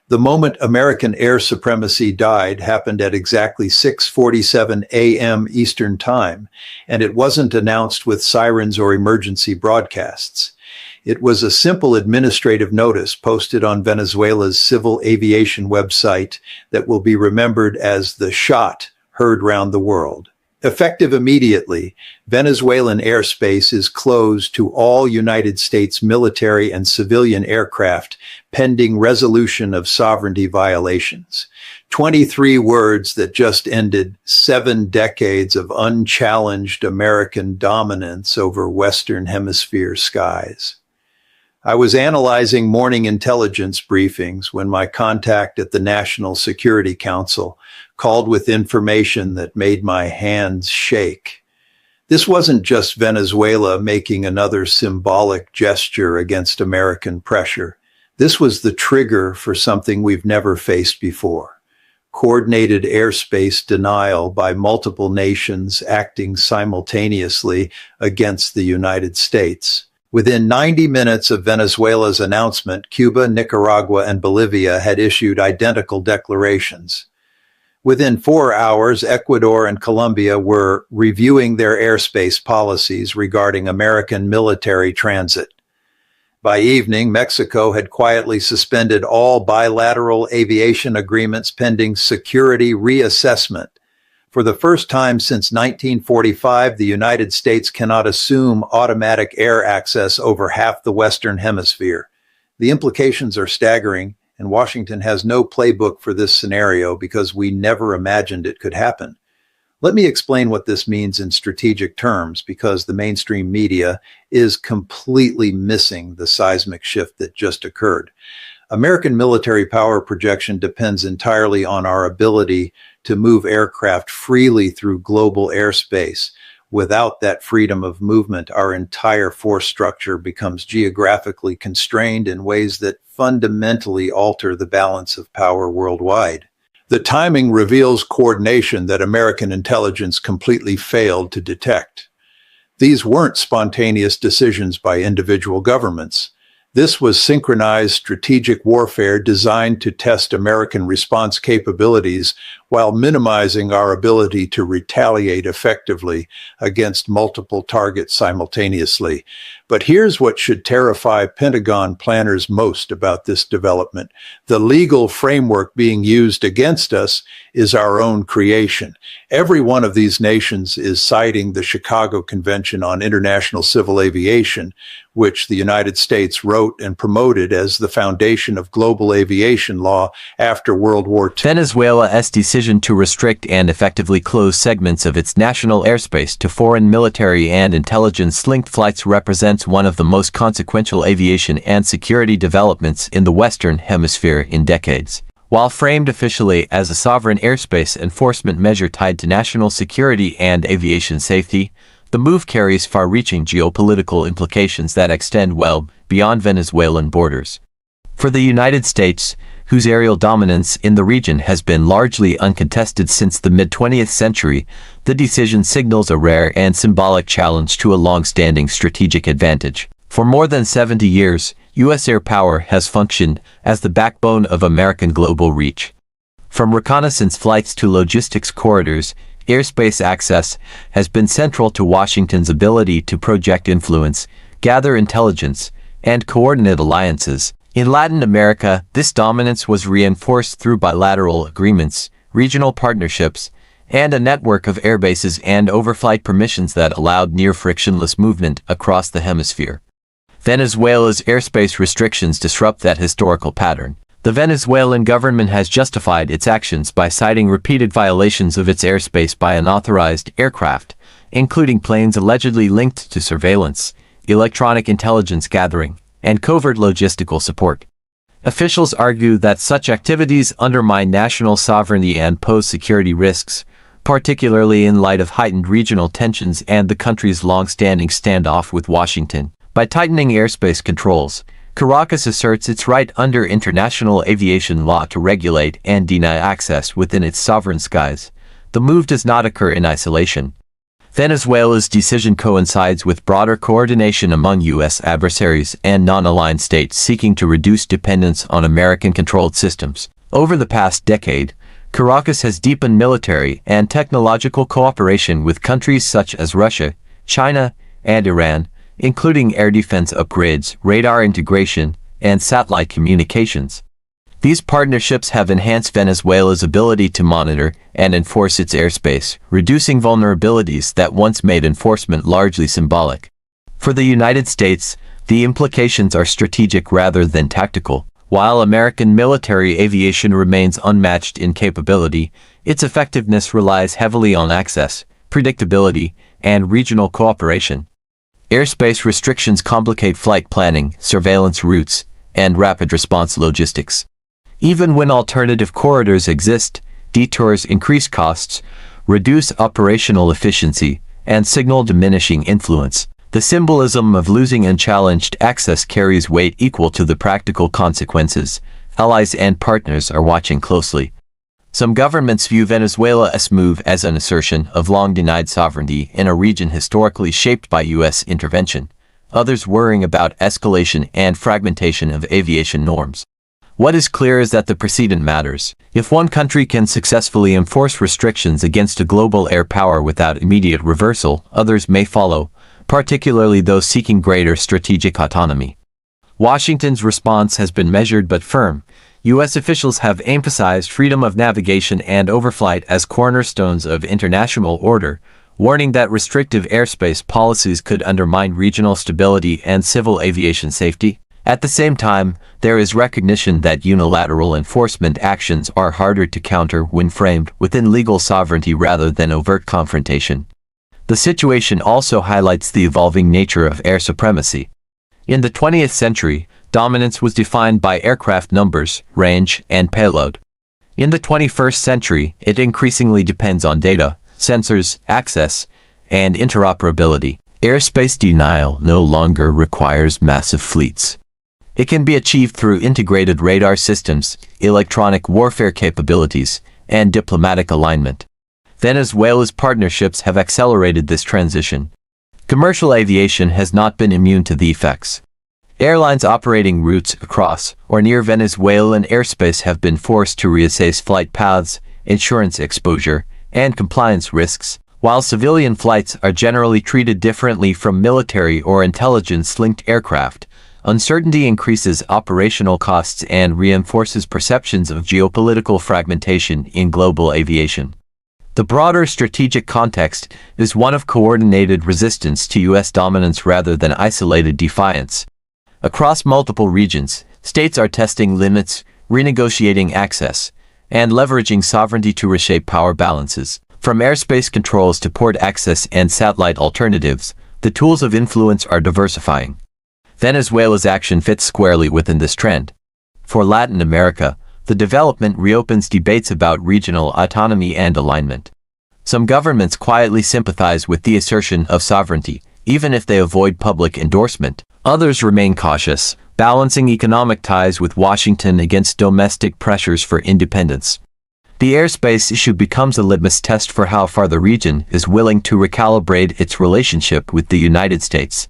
The moment American air supremacy died happened at exactly 6:47 a.m. Eastern Time, and it wasn't announced with sirens or emergency broadcasts. It was a simple administrative notice posted on Venezuela's civil aviation website that will be remembered as the shot heard round the world. Effective immediately, Venezuelan airspace is closed to all United States military and civilian aircraft pending resolution of sovereignty violations. 23 words that just ended 7 decades of unchallenged American dominance over Western Hemisphere skies. I was analyzing morning intelligence briefings when my contact at the National Security Council called with information that made my hands shake. This wasn't just Venezuela making another symbolic gesture against American pressure. This was the trigger for something we've never faced before. Coordinated airspace denial by multiple nations acting simultaneously against the United States. Within 90 minutes of Venezuela's announcement, Cuba, Nicaragua, and Bolivia had issued identical declarations. Within 4 hours, Ecuador and Colombia were reviewing their airspace policies regarding American military transit. By evening, Mexico had quietly suspended all bilateral aviation agreements pending security reassessment. For the first time since 1945, the United States cannot assume automatic air access over half the Western Hemisphere. The implications are staggering, and Washington has no playbook for this scenario because we never imagined it could happen. Let me explain what this means in strategic terms, because the mainstream media is completely missing the seismic shift that just occurred. American military power projection depends entirely on our ability to move aircraft freely through global airspace. Without that freedom of movement, our entire force structure becomes geographically constrained in ways that fundamentally alter the balance of power worldwide. The timing reveals coordination that American intelligence completely failed to detect. These weren't spontaneous decisions by individual governments. This was synchronized strategic warfare designed to test American response capabilities while minimizing our ability to retaliate effectively against multiple targets simultaneously. But here's what should terrify Pentagon planners most about this development. The legal framework being used against us is our own creation. Every one of these nations is citing the Chicago Convention on International Civil Aviation, which the United States wrote and promoted as the foundation of global aviation law after World War II. Venezuela's decision to restrict and effectively close segments of its national airspace to foreign military and intelligence-linked flights represents one of the most consequential aviation and security developments in the Western Hemisphere in decades. While framed officially as a sovereign airspace enforcement measure tied to national security and aviation safety, the move carries far-reaching geopolitical implications that extend well beyond Venezuelan borders. For the United States, whose aerial dominance in the region has been largely uncontested since the mid-20th century, the decision signals a rare and symbolic challenge to a long-standing strategic advantage. For more than 70 years, U.S. air power has functioned as the backbone of American global reach. From reconnaissance flights to logistics corridors, airspace access has been central to Washington's ability to project influence, gather intelligence, and coordinate alliances. In Latin America, this dominance was reinforced through bilateral agreements, regional partnerships, and a network of airbases and overflight permissions that allowed near-frictionless movement across the hemisphere. Venezuela's airspace restrictions disrupt that historical pattern. The Venezuelan government has justified its actions by citing repeated violations of its airspace by unauthorized aircraft, including planes allegedly linked to surveillance, electronic intelligence gathering, and covert logistical support. Officials argue that such activities undermine national sovereignty and pose security risks, particularly in light of heightened regional tensions and the country's long-standing standoff with Washington. By tightening airspace controls, Caracas asserts its right under international aviation law to regulate and deny access within its sovereign skies. The move does not occur in isolation. Venezuela's decision coincides with broader coordination among U.S. adversaries and non-aligned states seeking to reduce dependence on American-controlled systems. Over the past decade, Caracas has deepened military and technological cooperation with countries such as Russia, China, and Iran, including air defense upgrades, radar integration, and satellite communications. These partnerships have enhanced Venezuela's ability to monitor and enforce its airspace, reducing vulnerabilities that once made enforcement largely symbolic. For the United States, the implications are strategic rather than tactical. While American military aviation remains unmatched in capability, its effectiveness relies heavily on access, predictability, and regional cooperation. Airspace restrictions complicate flight planning, surveillance routes, and rapid response logistics. Even when alternative corridors exist, detours increase costs, reduce operational efficiency, and signal diminishing influence. The symbolism of losing unchallenged access carries weight equal to the practical consequences. Allies and partners are watching closely. Some governments view Venezuela's move as an assertion of long-denied sovereignty in a region historically shaped by U.S. intervention, others worrying about escalation and fragmentation of aviation norms. What is clear is that the precedent matters. If one country can successfully enforce restrictions against a global air power without immediate reversal, others may follow, particularly those seeking greater strategic autonomy. Washington's response has been measured but firm. U.S. officials have emphasized freedom of navigation and overflight as cornerstones of international order, warning that restrictive airspace policies could undermine regional stability and civil aviation safety. At the same time, there is recognition that unilateral enforcement actions are harder to counter when framed within legal sovereignty rather than overt confrontation. The situation also highlights the evolving nature of air supremacy. In the 20th century, dominance was defined by aircraft numbers, range, and payload. In the 21st century, it increasingly depends on data, sensors, access, and interoperability. Airspace denial no longer requires massive fleets. It can be achieved through integrated radar systems, electronic warfare capabilities, and diplomatic alignment. Venezuela's partnerships have accelerated this transition. Commercial aviation has not been immune to the effects. Airlines operating routes across or near Venezuelan airspace have been forced to reassess flight paths, insurance exposure, and compliance risks, while civilian flights are generally treated differently from military or intelligence-linked aircraft. Uncertainty increases operational costs and reinforces perceptions of geopolitical fragmentation in global aviation. The broader strategic context is one of coordinated resistance to U.S. dominance rather than isolated defiance. Across multiple regions, states are testing limits, renegotiating access, and leveraging sovereignty to reshape power balances. From airspace controls to port access and satellite alternatives, the tools of influence are diversifying. Venezuela's action fits squarely within this trend. For Latin America, the development reopens debates about regional autonomy and alignment. Some governments quietly sympathize with the assertion of sovereignty, even if they avoid public endorsement. Others remain cautious, balancing economic ties with Washington against domestic pressures for independence. The airspace issue becomes a litmus test for how far the region is willing to recalibrate its relationship with the United States.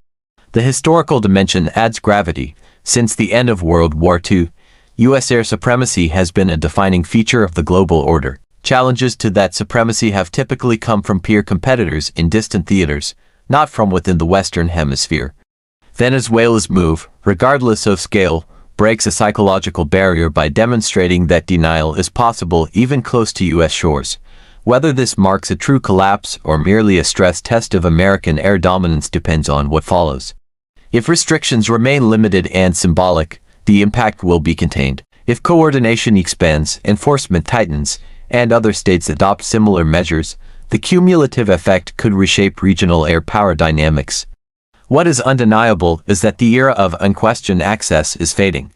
The historical dimension adds gravity. Since the end of World War II, U.S. air supremacy has been a defining feature of the global order. Challenges to that supremacy have typically come from peer competitors in distant theaters, not from within the Western Hemisphere. Venezuela's move, regardless of scale, breaks a psychological barrier by demonstrating that denial is possible even close to U.S. shores. Whether this marks a true collapse or merely a stress test of American air dominance depends on what follows. If restrictions remain limited and symbolic, the impact will be contained. If coordination expands, enforcement tightens, and other states adopt similar measures, the cumulative effect could reshape regional air power dynamics. What is undeniable is that the era of unquestioned access is fading.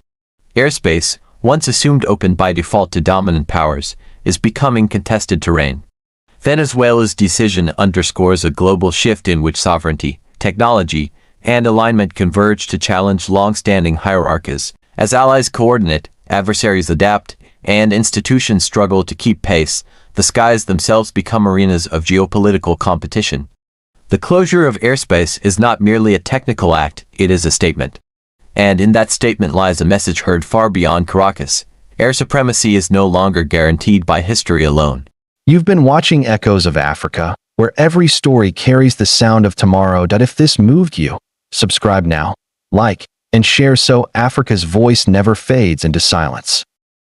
Airspace, once assumed open by default to dominant powers, is becoming contested terrain. Venezuela's decision underscores a global shift in which sovereignty, technology, and alignment converge to challenge long-standing hierarchies. As allies coordinate, adversaries adapt, and institutions struggle to keep pace, the skies themselves become arenas of geopolitical competition. The closure of airspace is not merely a technical act, it is a statement. And in that statement lies a message heard far beyond Caracas. Air supremacy is no longer guaranteed by history alone. You've been watching Echoes of Africa, where every story carries the sound of tomorrow. If this moved you, subscribe now, like, and share so Africa's voice never fades into silence.